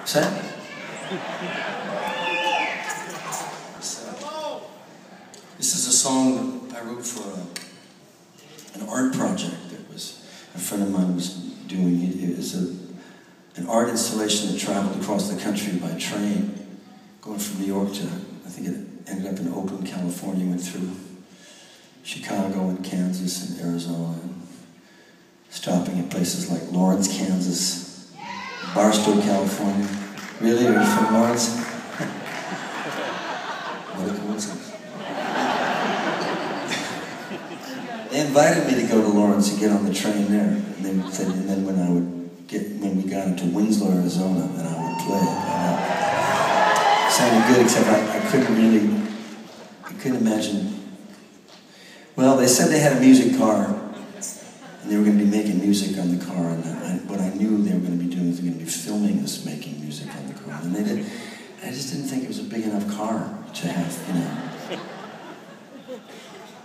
Sam? This is a song that I wrote for an art project that was a friend of mine was doing. It was an art installation that traveled across the country by train, going from New York to, I think it ended up in Oakland, California, went through Chicago and Kansas and Arizona, and stopping at places like Lawrence, Kansas, Barstow, California. Really? Are you from Lawrence? What a coincidence. They invited me to go to Lawrence and get on the train there. And they said, and then when we got into Winslow, Arizona, then I would play it. It sounded good, except I couldn't imagine. Well, they said they had a music car, and they were going to be making music on the car, and what I knew they were going to be doing was they were going to be filming us making music on the car. And they did. I just didn't think it was a big enough car to have,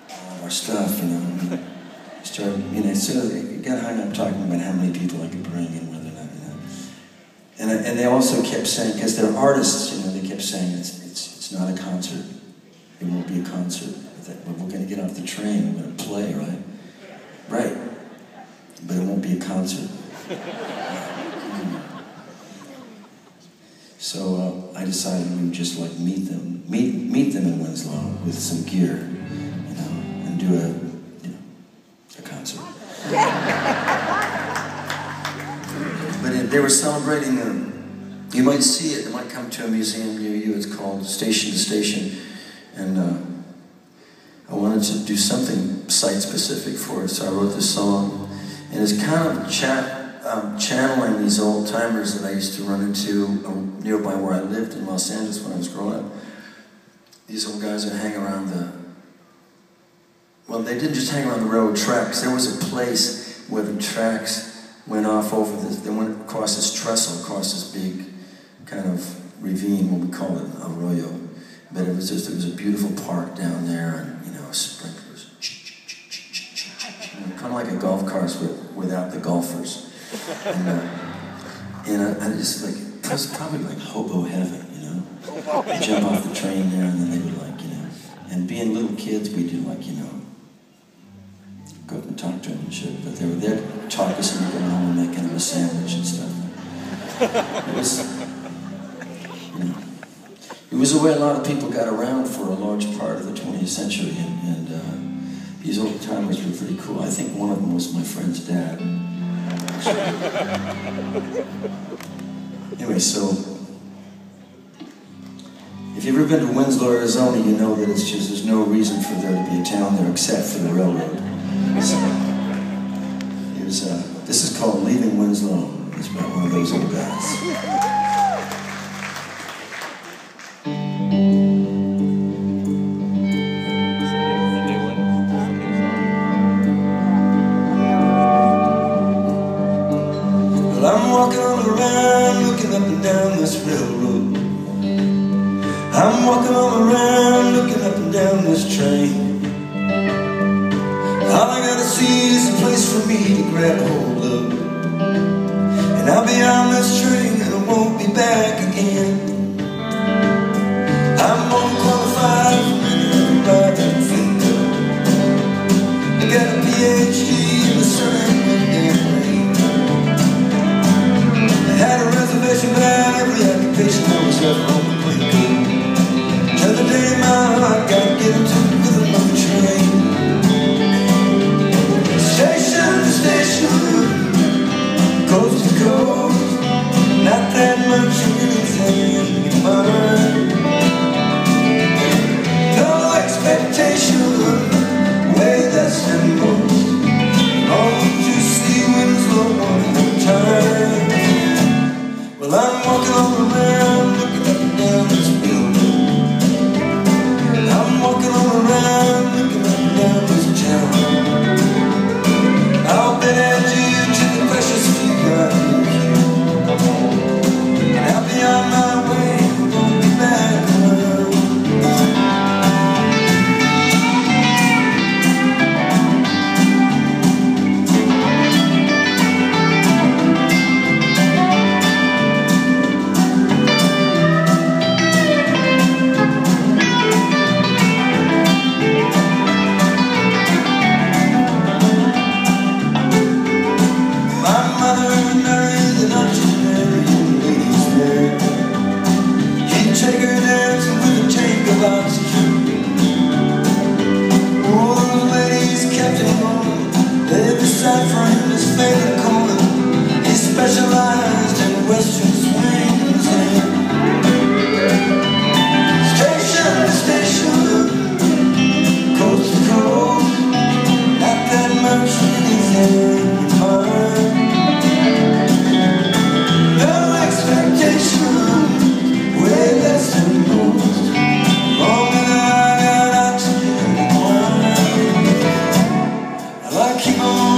all of our stuff, Started, as soon as it got hung up talking about how many people I could bring and whether or not, And they also kept saying, because they're artists, they kept saying it's not a concert. It won't be a concert. We're going to get off the train, we're going to play, right? Right. But it won't be a concert. So I decided we would just meet them in Winslow with some gear, and do a concert. But they were celebrating. You might see it. It might come to a museum near you. It's called Station to Station, and I wanted to do something site-specific for it. So I wrote this song, and it's kind of channeling these old-timers that I used to run into nearby where I lived in Los Angeles when I was growing up. These old guys would hang around well, they didn't just hang around the railroad tracks. There was a place where the tracks went off over this, they went across this trestle, across this big kind of ravine, what we call it, arroyo. But it was a beautiful park down there, and, sprinklers. Kind of like a golf course without the golfers. And I just it was probably like hobo heaven, They jump off the train there, and then they would and being little kids, we do go up and talk to them and shit. But they were there to talk us into going home and making them a sandwich and stuff. It was the way a lot of people got around for a large part of the 20th century, and these old timers were pretty cool. I think one of them was my friend's dad. Anyway, so if you've ever been to Winslow, Arizona, you know that there's no reason for there to be a town there except for the railroad. So, this is called Leaving Winslow. It's about one of those old guys. Well, I'm walking on around, looking up and down this railroad. I'm walking all around, looking up and down this train. All I gotta see is a place for me to grab hold of, and I'll be on this train and I won't be back again. I'm overqualified for anything I can think of. I got a PhD in the sun and rain. I had a reservation about every occupation I was ever on the plane. Till the day my heart got get into the rhythm of the train. Station to station, coast to coast, not that much anything in mind. No expectation, way less than most. All to see Winslow one more time. Well, I'm walking all around, looking up and down this building. I'm walking all around. keep on